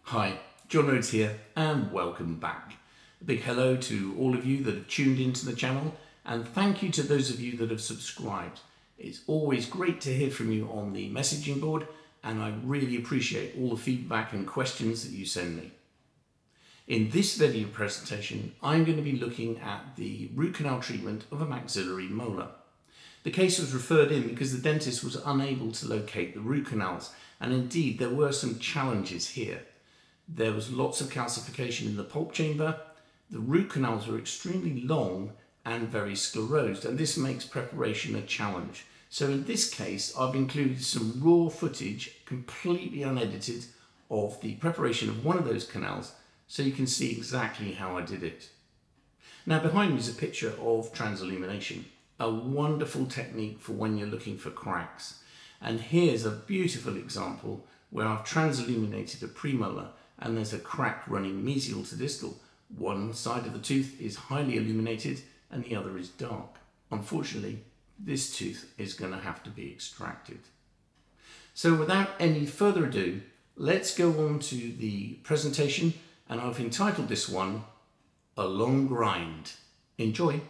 Hi, John Rhodes here and welcome back. A big hello to all of you that have tuned into the channel and thank you to those of you that have subscribed. It's always great to hear from you on the messaging board and I really appreciate all the feedback and questions that you send me. In this video presentation, I'm going to be looking at the root canal treatment of a maxillary molar. The case was referred in because the dentist was unable to locate the root canals, and indeed there were some challenges here. There was lots of calcification in the pulp chamber, the root canals were extremely long and very sclerosed, and this makes preparation a challenge. So in this case, I've included some raw footage, completely unedited, of the preparation of one of those canals, so you can see exactly how I did it. Now behind me is a picture of transillumination, a wonderful technique for when you're looking for cracks. And here's a beautiful example where I've transilluminated a premolar and there's a crack running mesial to distal. One side of the tooth is highly illuminated and the other is dark. Unfortunately, this tooth is going to have to be extracted. So without any further ado, let's go on to the presentation, and I've entitled this one, A Long Grind. Enjoy.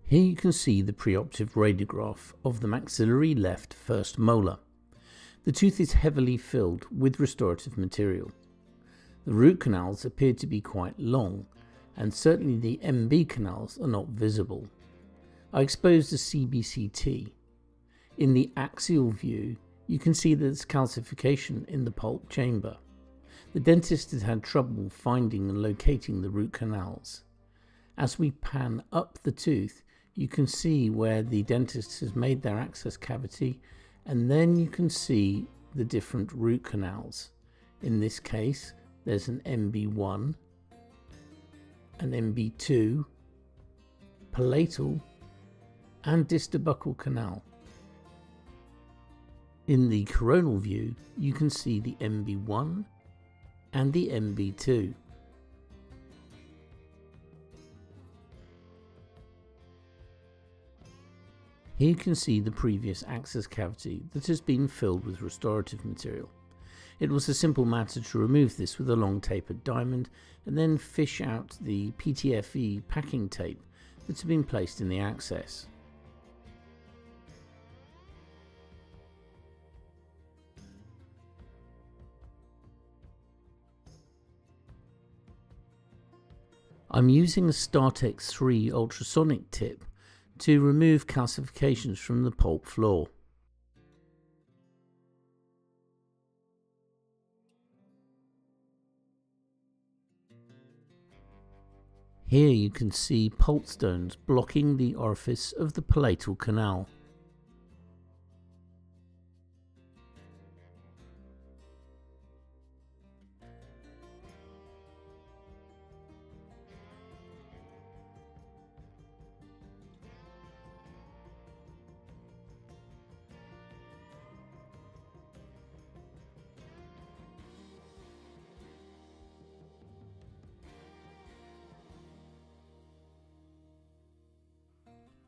Here you can see the preoperative radiograph of the maxillary left first molar. The tooth is heavily filled with restorative material. The root canals appear to be quite long, and certainly the MB canals are not visible. I exposed a CBCT. In the axial view, you can see there's calcification in the pulp chamber. The dentist had had trouble finding and locating the root canals. As we pan up the tooth, you can see where the dentist has made their access cavity, and then you can see the different root canals. In this case, there's an MB1, an MB2, palatal, and distobuccal canal. In the coronal view, you can see the MB1 and the MB2. Here you can see the previous access cavity that has been filled with restorative material. It was a simple matter to remove this with a long tapered diamond and then fish out the PTFE packing tape that had been placed in the access. I'm using a StarTech 3 ultrasonic tip to remove calcifications from the pulp floor. Here you can see pulp stones blocking the orifice of the palatal canal.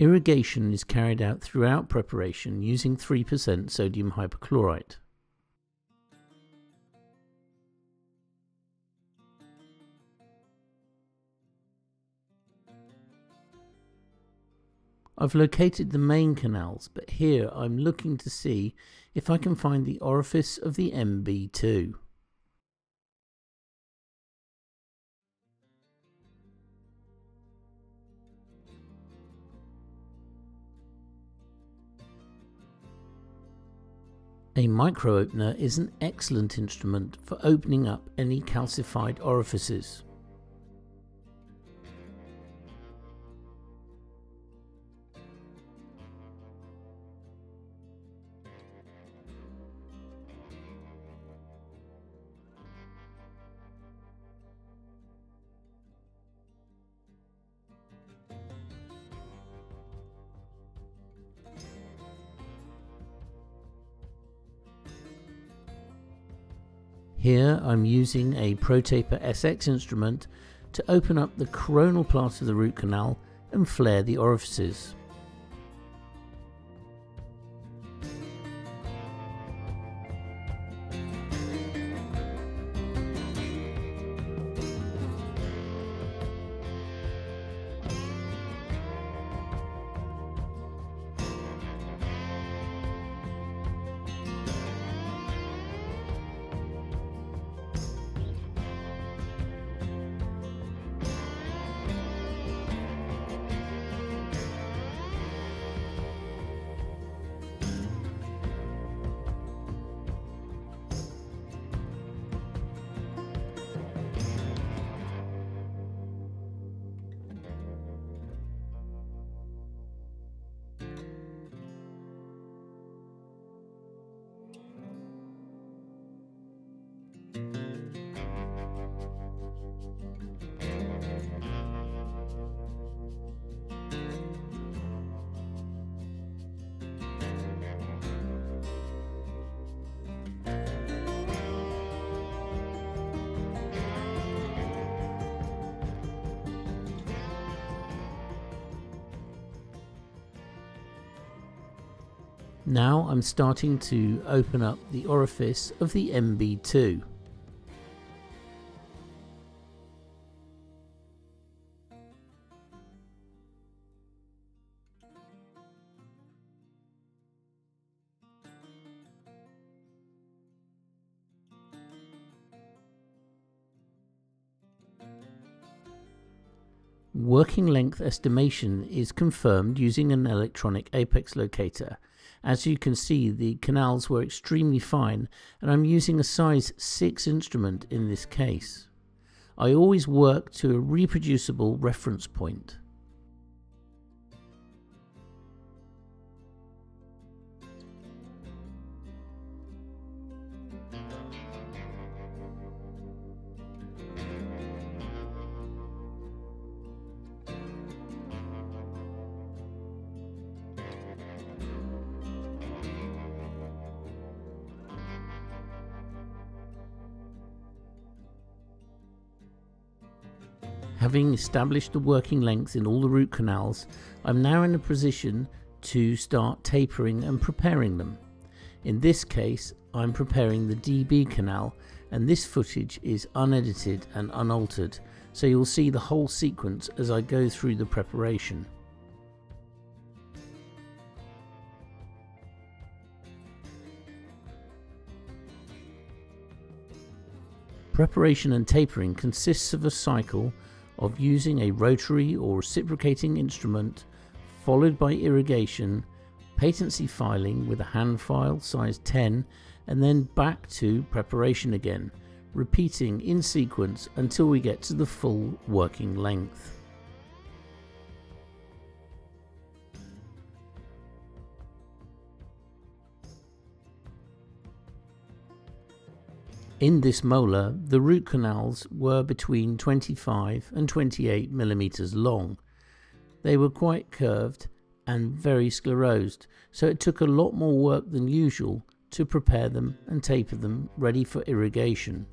Irrigation is carried out throughout preparation using 3% sodium hypochlorite. I've located the main canals, but here I'm looking to see if I can find the orifice of the MB2. A micro opener is an excellent instrument for opening up any calcified orifices. Here I'm using a ProTaper SX instrument to open up the coronal part of the root canal and flare the orifices. Now I'm starting to open up the orifice of the MB2. Working length estimation is confirmed using an electronic apex locator. As you can see, the canals were extremely fine, and I'm using a size 6 instrument in this case. I always work to a reproducible reference point. Having established the working length in all the root canals, I'm now in a position to start tapering and preparing them. In this case, I'm preparing the DB canal, and this footage is unedited and unaltered, so you'll see the whole sequence as I go through the preparation. Preparation and tapering consists of a cycle of using a rotary or reciprocating instrument, followed by irrigation, patency filing with a hand file size 10, and then back to preparation again, repeating in sequence until we get to the full working length. In this molar, the root canals were between 25 and 28 millimeters long. They were quite curved and very sclerosed, so it took a lot more work than usual to prepare them and taper them ready for irrigation.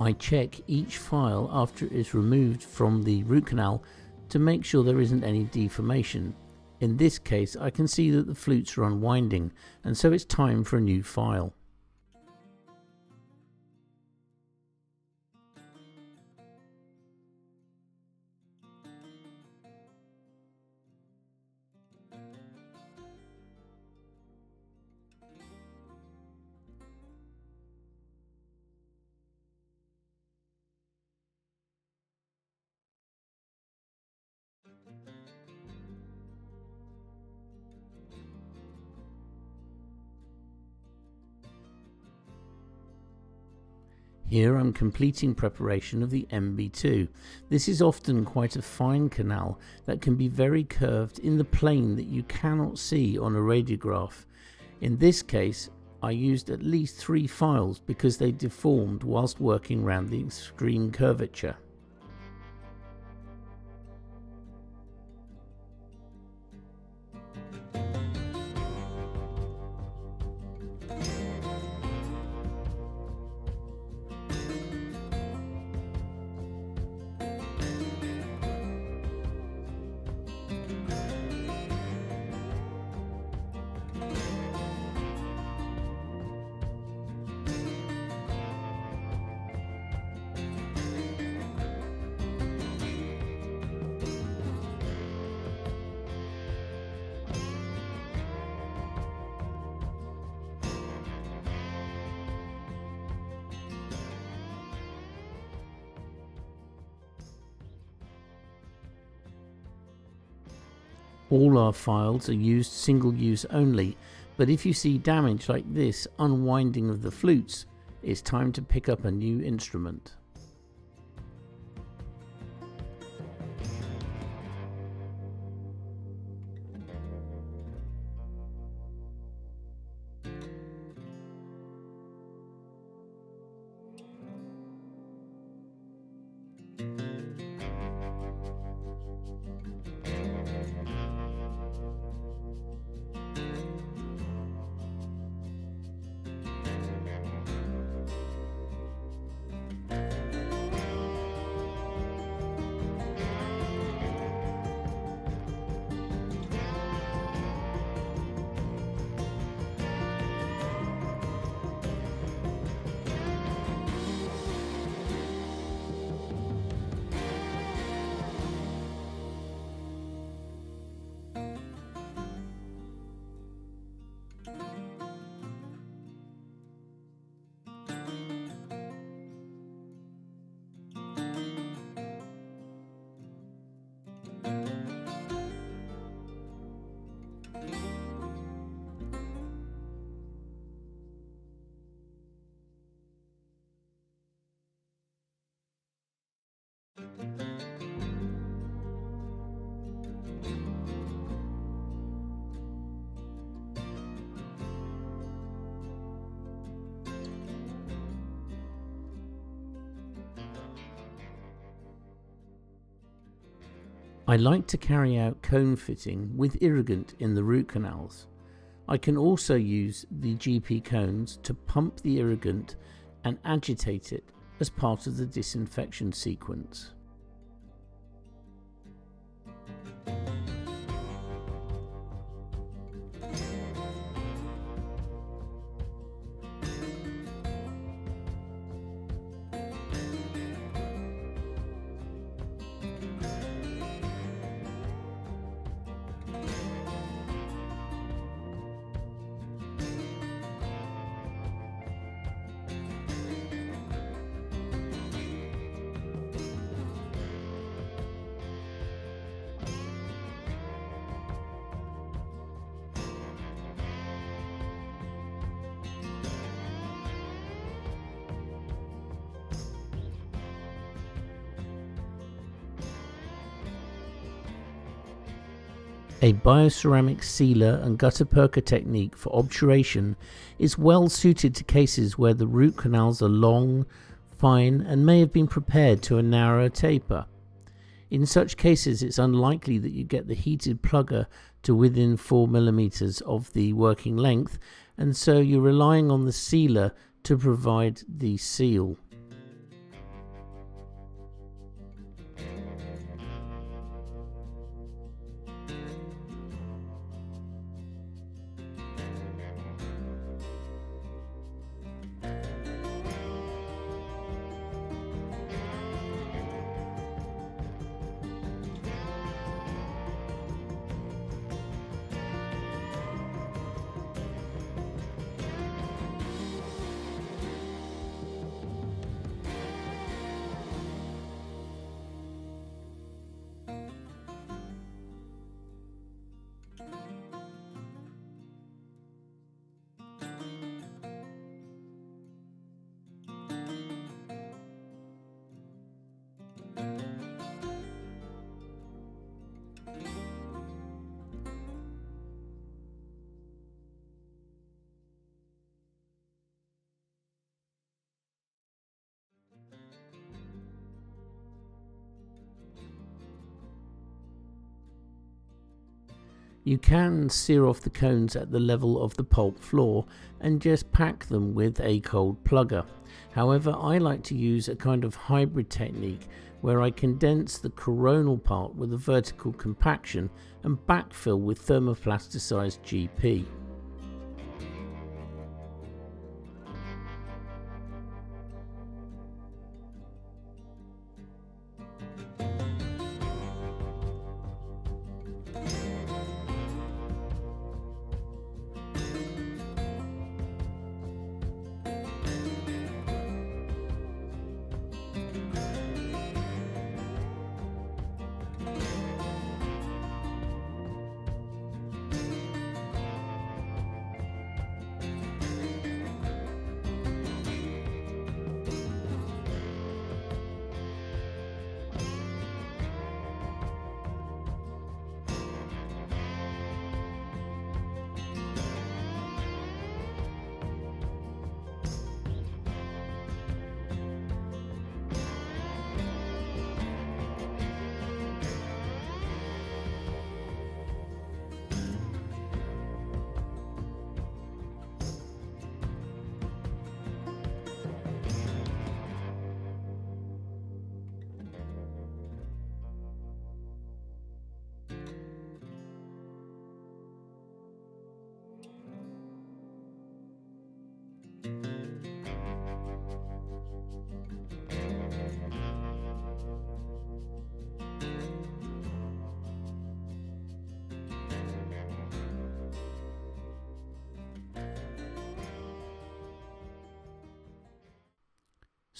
I check each file after it is removed from the root canal to make sure there isn't any deformation. In this case, I can see that the flutes are unwinding, and so it's time for a new file. Here I'm completing preparation of the MB2. This is often quite a fine canal that can be very curved in the plane that you cannot see on a radiograph. In this case, I used at least 3 files because they deformed whilst working around the extreme curvature. All our files are used single use only, but if you see damage like this unwinding of the flutes, it's time to pick up a new instrument. I like to carry out cone fitting with irrigant in the root canals. I can also use the GP cones to pump the irrigant and agitate it as part of the disinfection sequence. A bioceramic sealer and gutter perker technique for obturation is well suited to cases where the root canals are long, fine, and may have been prepared to a narrower taper. In such cases, it's unlikely that you get the heated plugger to within 4 mm of the working length, and so you're relying on the sealer to provide the seal. You can sear off the cones at the level of the pulp floor and just pack them with a cold plugger. However, I like to use a kind of hybrid technique where I condense the coronal part with a vertical compaction and backfill with thermoplasticized GP.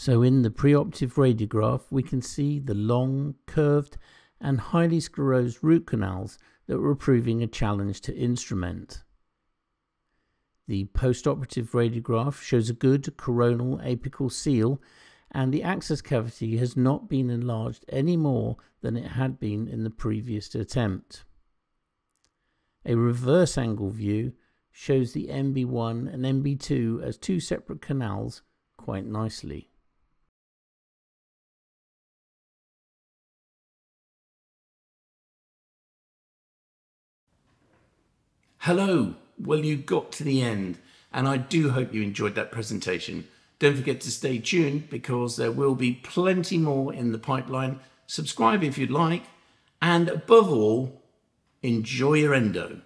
So in the preoperative radiograph, we can see the long, curved and highly sclerosed root canals that were proving a challenge to instrument. The postoperative radiograph shows a good coronal apical seal, and the access cavity has not been enlarged any more than it had been in the previous attempt. A reverse angle view shows the MB1 and MB2 as two separate canals quite nicely. Hello, well you got to the end and I do hope you enjoyed that presentation. Don't forget to stay tuned because there will be plenty more in the pipeline. Subscribe if you'd like, and above all, enjoy your endo.